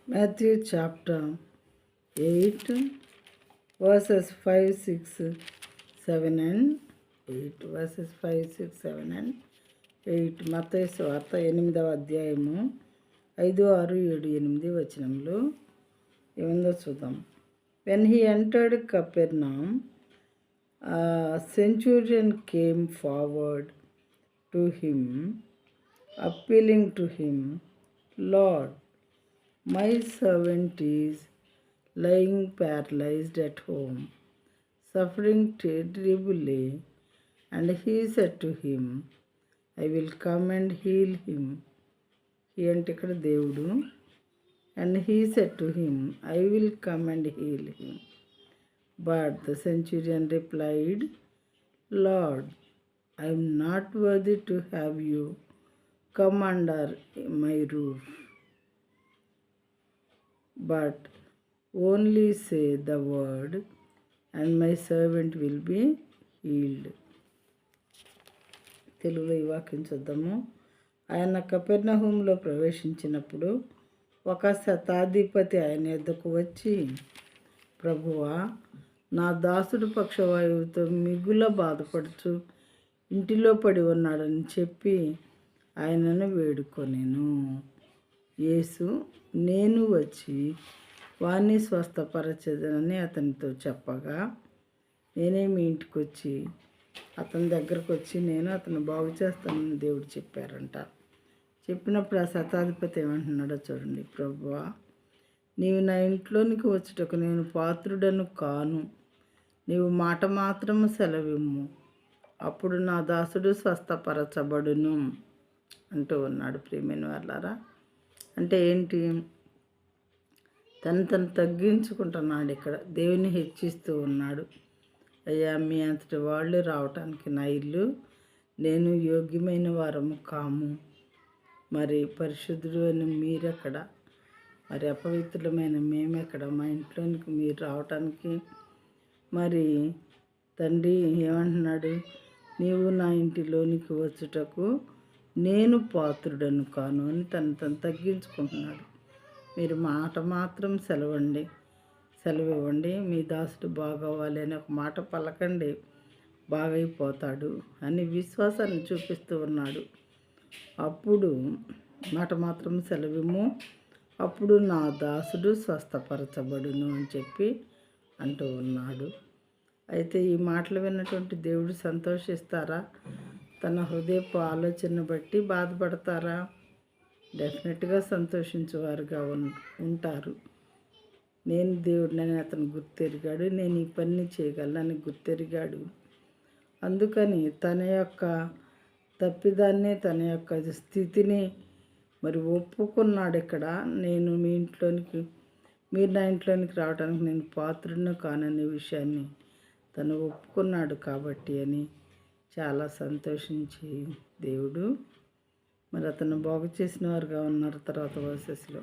Matthew chapter 8, verses 5, 6, 7 and 8. Verses 5, 6, 7 and 8. మత్తయి సువార్త 8వ అధ్యాయము 5, 6, 7, 8 వచనములు ఏముందో చూద్దాం. When he entered Capernaum, a centurion came forward to him, appealing to him, Lord, my servant is lying paralyzed at home, suffering terribly. And he said to him, I will come and heal him. He అంటే ఇక్కడ దేవుడు. And he said to him, I will come and heal him. But the centurion replied, Lord, I am not worthy to have you come under my roof. But only say the word, and my servant will be healed. తెలుగులో ఈ వాక్యం చూద్దాము. ఆయన కపెర్నహూములో ప్రవేశించినప్పుడు ఒక శతాధిపతి ఆయన యొద్దకు వచ్చి, ప్రభువా, నా దాసుడు పక్షవాయువుతో మిగుల బాధపడుచు ఇంటిలో పడి ఉన్నాడని చెప్పి ఆయనను వేడుకొనెను. యేసు, నేను వచ్చి వాణ్ణి స్వస్థపరచదనని అతనితో చెప్పగా, నేనే మీ ఇంటికి వచ్చి అతని దగ్గరకు వచ్చి నేను అతను బాగు చేస్తానని దేవుడు చెప్పారంట. చెప్పినప్పుడు ఆ శతాధిపతి ఏమంటున్నాడో చూడండి. ప్రభువా, నీవు నా ఇంట్లోనికి వచ్చుటకు నేను పాత్రుడను కాను. నీవు మాట మాత్రము సెలవిమ్ము, అప్పుడు నా దాసుడు స్వస్థపరచబడును అంటూ ఉన్నాడు. ప్రియమైన వాళ్ళారా, అంటే ఏంటి? తను తగ్గించుకుంటున్నాడు. ఇక్కడ దేవుని హెచ్చిస్తూ ఉన్నాడు. అయ్యా, మీ అంతటి వాళ్ళు రావటానికి నా ఇల్లు నేను యోగ్యమైన వారము కాము. మరి పరిశుద్ధుడు అని మీరెక్కడ? మరి అపవిత్రులమైన మేమెక్కడ? మా ఇంట్లోనికి మీరు రావటానికి మరి తండ్రి ఏమంటున్నాడు? నీవు నా ఇంటిలోనికి వచ్చుటకు నేను పాత్రుడను కాను అని తను తగ్గించుకుంటున్నాడు. మీరు మాట మాత్రం సెలవివ్వండి, మీ దాసుడు బాగవ్వాలి అని ఒక మాట పలకండి, బాగైపోతాడు అని విశ్వాసాన్ని చూపిస్తూ ఉన్నాడు. అప్పుడు మాట మాత్రం సెలవిమ్ము, అప్పుడు నా దాసుడు స్వస్థపరచబడును అని చెప్పి అంటూ ఉన్నాడు. అయితే ఈ మాటలు విన్నటువంటి దేవుడు సంతోషిస్తారా? తన హృదయపు ఆలోచన బట్టి బాధపడతారా? డెఫినెట్గా సంతోషించేవారుగా ఉంటారు. నేను దేవుడినని అతను గుర్తెరిగాడు, నేను ఈ పని చేయగలనని గుర్తెరిగాడు. అందుకని తన యొక్క తప్పిదాన్ని, తన యొక్క స్థితిని మరి ఒప్పుకున్నాడు. ఇక్కడ నేను మీరు నా ఇంట్లోనికి రావడానికి నేను పాత్రుడిని కాననే విషయాన్ని తను ఒప్పుకున్నాడు కాబట్టి అని చాలా సంతోషించి దేవుడు మరి అతను బాగు చేసిన వారుగా ఉన్నారు. తర్వాత వర్సెస్లో